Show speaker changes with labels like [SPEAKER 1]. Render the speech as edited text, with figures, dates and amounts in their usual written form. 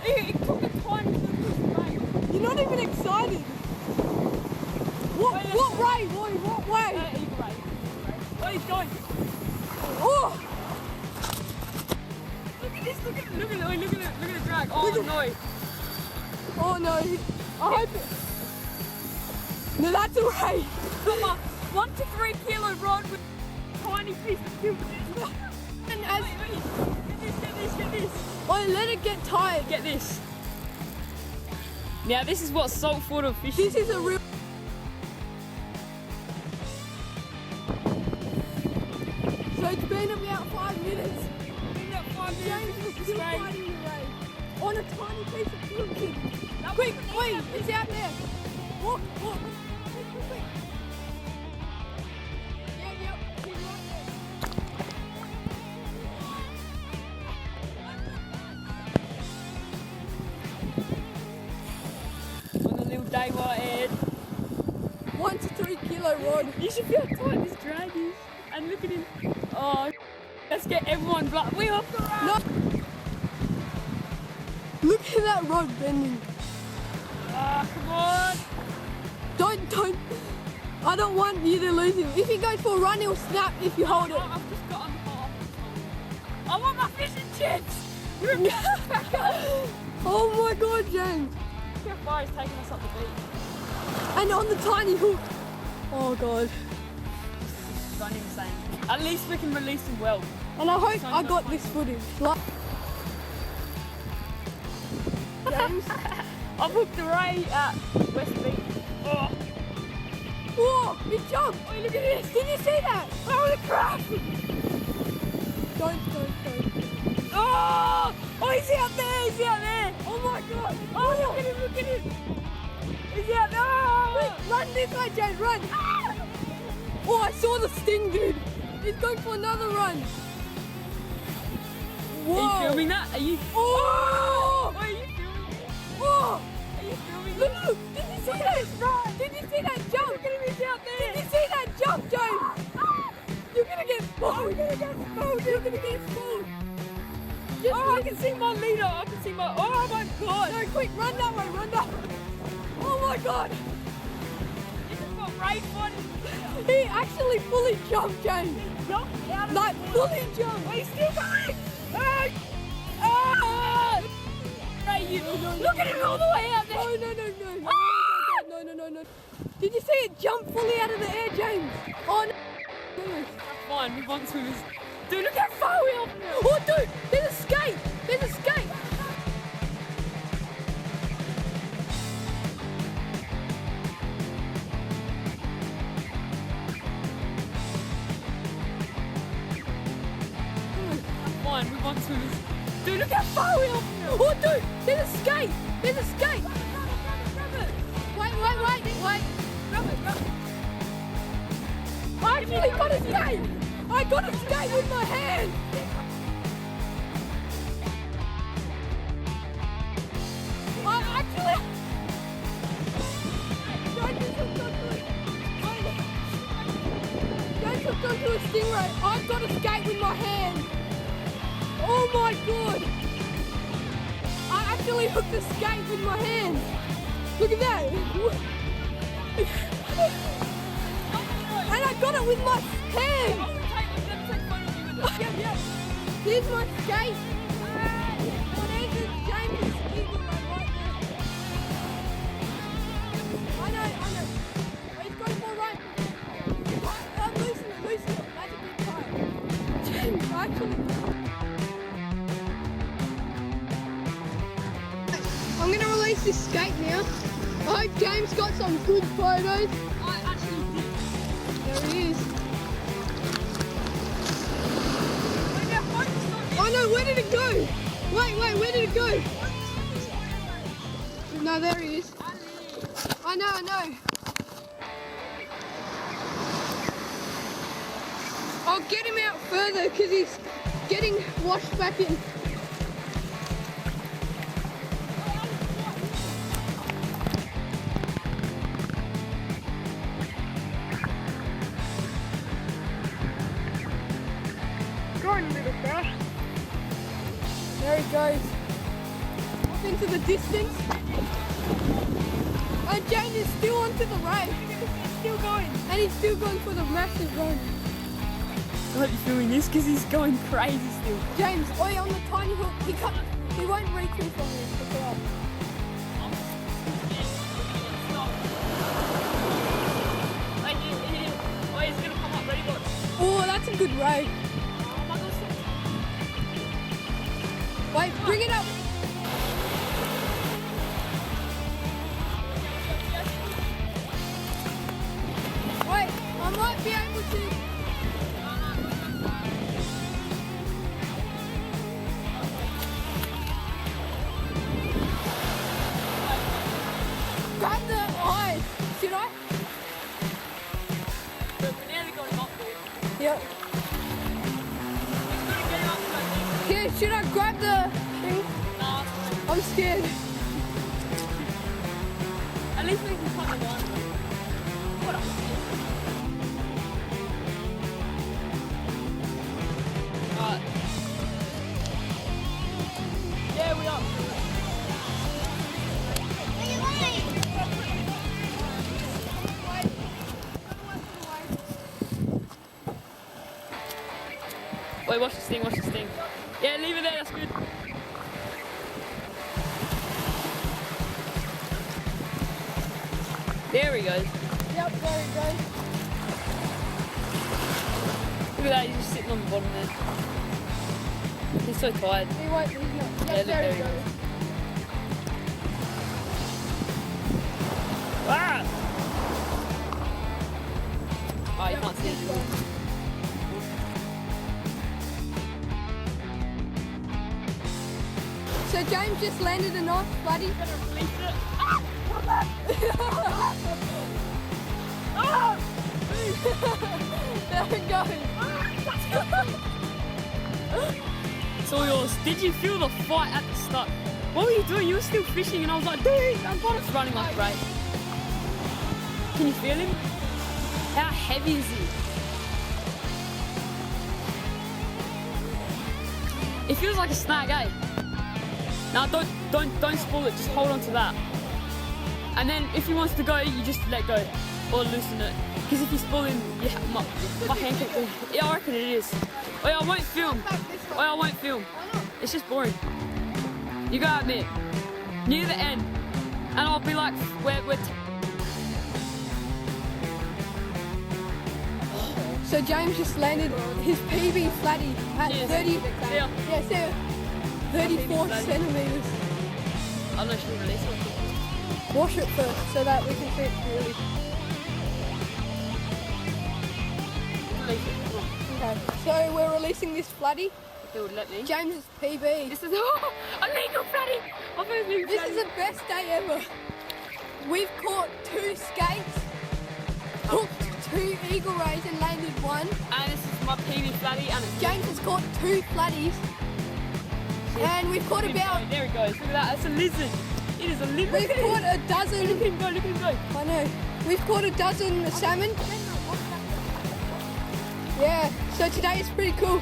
[SPEAKER 1] He took a tiny little break.
[SPEAKER 2] You're not even excited. What way, boy? What way?
[SPEAKER 1] Either way. Oh, he's going.
[SPEAKER 2] Oh!
[SPEAKER 1] Look at this, look at the drag. Oh
[SPEAKER 2] Look
[SPEAKER 1] no.
[SPEAKER 2] Oh no. I hope it... No, that's a ray.
[SPEAKER 1] Come on. 1 to 3 kilo rod with a tiny piece of silk.
[SPEAKER 2] And as...
[SPEAKER 1] Wait. Get this.
[SPEAKER 2] Oh, let it get tired.
[SPEAKER 1] Get this. Now this is what saltwater fish
[SPEAKER 2] This is a real... So it's been about 5 minutes. James was still fighting the ray on a tiny piece of silk. Quick, wait, it's out there. Walk. Quick. Yep, he's right
[SPEAKER 1] on a little day white head.
[SPEAKER 2] 1 to 3 kilo rod.
[SPEAKER 1] You should feel how tight this drag is. And look at him. Oh, let's get everyone blood. We off the road.
[SPEAKER 2] No. Look at that rod bending.
[SPEAKER 1] Ah, come on.
[SPEAKER 2] Don't. I don't want you to lose him. If he goes for a run, he'll snap if you hold it.
[SPEAKER 1] I've just got on the half. I want my fish and chips.
[SPEAKER 2] Oh my God, James.
[SPEAKER 1] Look how far he's taking us up the beach.
[SPEAKER 2] And on the tiny hook. Oh God.
[SPEAKER 1] Don't even say anything. At least we can release him well.
[SPEAKER 2] And I hope I got this footage. Like, James.
[SPEAKER 1] I've hooked the ray at West Beach. Oh,
[SPEAKER 2] Whoa, he jumped.
[SPEAKER 1] oh, look at this.
[SPEAKER 2] Did you see that?
[SPEAKER 1] Holy crap.
[SPEAKER 2] Don't.
[SPEAKER 1] Oh, he's out there.
[SPEAKER 2] Oh my God.
[SPEAKER 1] Oh, look at him. He's out there.
[SPEAKER 2] Quick, run this way, James, run. Oh, I saw the sting, dude. He's going for another run. Whoa.
[SPEAKER 1] Are you filming that? Are you?
[SPEAKER 2] Oh!
[SPEAKER 1] Are you filming it?
[SPEAKER 2] Oh!
[SPEAKER 1] Are you filming
[SPEAKER 2] Look,
[SPEAKER 1] it?
[SPEAKER 2] did you see that? Did you see that jump?
[SPEAKER 1] Look at him, he's out there.
[SPEAKER 2] Did you see that jump, James? You're gonna get spoiled. You're gonna get spoiled.
[SPEAKER 1] Oh, I can see my leader. I can see my. Oh my God.
[SPEAKER 2] No, quick, run that way, run that way. Oh my God.
[SPEAKER 1] This is what Ray fighting.
[SPEAKER 2] He actually fully jumped, James.
[SPEAKER 1] Jump out of
[SPEAKER 2] Like,
[SPEAKER 1] the water.
[SPEAKER 2] fully jumped.
[SPEAKER 1] Oh, he's still going. Oh! Ray, you look at him all the way out there.
[SPEAKER 2] No. Did you see it jump fully out of the air, James? Oh no.
[SPEAKER 1] Fine, move on to this. Dude, look how far we are.
[SPEAKER 2] Oh dude, there's a skate.
[SPEAKER 1] Fine, move on to this. Dude, look how far we are.
[SPEAKER 2] Oh dude, there's a skate.
[SPEAKER 1] Grab it.
[SPEAKER 2] Wait.
[SPEAKER 1] Grab it.
[SPEAKER 2] I actually got a skate. I got a skate with my hand. I actually... Don't hook onto a stingray. I've got a skate with my hand. Oh my God. I actually hooked the skate with my hand. Look at that. And I got it with my hand. Yeah. Here's my skate. Oh, there's James' eagle right there. I know. He's going for a run. Loosen it. That's a bit tight. James, actually. I'm going to release this skate now. I hope James got some good photos.
[SPEAKER 1] I actually did.
[SPEAKER 2] There he is. Oh no, where did it go? Wait, where did it go? No, there he is. I know. I'll get him out further because he's getting washed back in.
[SPEAKER 1] Going a little fast.
[SPEAKER 2] There he goes. into the distance. And James is still onto the race.
[SPEAKER 1] He's still going.
[SPEAKER 2] And he's still going for the massive run.
[SPEAKER 1] I hope you're filming this because he's going crazy still.
[SPEAKER 2] James, oi, on the tiny hook. He won't reach me from this. Look it up.
[SPEAKER 1] Oh, he's going to come up. Ready, boys?
[SPEAKER 2] Oh, that's a good ride.
[SPEAKER 1] Oh my God.
[SPEAKER 2] Wait, bring it up. Wait, I might be able to. Grab the eye. Should I?
[SPEAKER 1] We're nearly going up there.
[SPEAKER 2] Yep.
[SPEAKER 1] He's going to get him up to that thing.
[SPEAKER 2] Here, should I grab the thing?
[SPEAKER 1] Nah,
[SPEAKER 2] I'm scared.
[SPEAKER 1] at least we can cut the line. What up? Alright. Yeah, we are. Wait, watch this thing, watch this thing. Yeah, leave it there, that's good. There he goes.
[SPEAKER 2] Yep, there he goes.
[SPEAKER 1] Look at that, he's just sitting on the bottom there. He's so tired.
[SPEAKER 2] He won't, he's not. Yep,
[SPEAKER 1] Yeah, look,
[SPEAKER 2] there
[SPEAKER 1] there
[SPEAKER 2] he
[SPEAKER 1] he
[SPEAKER 2] goes.
[SPEAKER 1] Ah! Oh, you can't see it anymore.
[SPEAKER 2] So James just landed a nice flatty.
[SPEAKER 1] Release it. Ah! Ah!
[SPEAKER 2] There it goes.
[SPEAKER 1] It's all yours. Did you feel the fight at the start? What were you doing? You were still fishing and I was like, dude, I'm just running like a race. Can you feel him? How heavy is he? It feels like a snag, eh? Now don't spoil it, just hold on to that. And then if he wants to go, you just let go. Or loosen it. Because if you spoil him, yeah, my hand can go. Yeah, I reckon it is. Oh yeah, I won't film. Oh yeah, I won't film. It's just boring. You go out there, near the end, and I'll be like, we're
[SPEAKER 2] So James just landed his PB flatty at
[SPEAKER 1] Cheers.
[SPEAKER 2] 30.
[SPEAKER 1] See ya.
[SPEAKER 2] Yeah, see ya. 34
[SPEAKER 1] flatty.
[SPEAKER 2] centimeters.
[SPEAKER 1] I'm not sure release it.
[SPEAKER 2] Wash it first so that we can see it clearly.
[SPEAKER 1] Release it. Come on.
[SPEAKER 2] Okay, so we're releasing this flatty.
[SPEAKER 1] If it would let me.
[SPEAKER 2] James's PB.
[SPEAKER 1] This is a legal flatty. My first legal
[SPEAKER 2] This
[SPEAKER 1] flatty.
[SPEAKER 2] is the best day ever. We've caught 2 skates, hooked 2 eagle rays and landed 1.
[SPEAKER 1] And this is my PB flatty, and it's
[SPEAKER 2] James has caught 2 flatties. And we've caught about,
[SPEAKER 1] There he goes. Look at that. That's a lizard. It is a lizard.
[SPEAKER 2] we've caught a
[SPEAKER 1] Look
[SPEAKER 2] dozen,
[SPEAKER 1] at him go. Look at him go.
[SPEAKER 2] I know, we've caught a dozen salmon. Yeah, so today is pretty cool.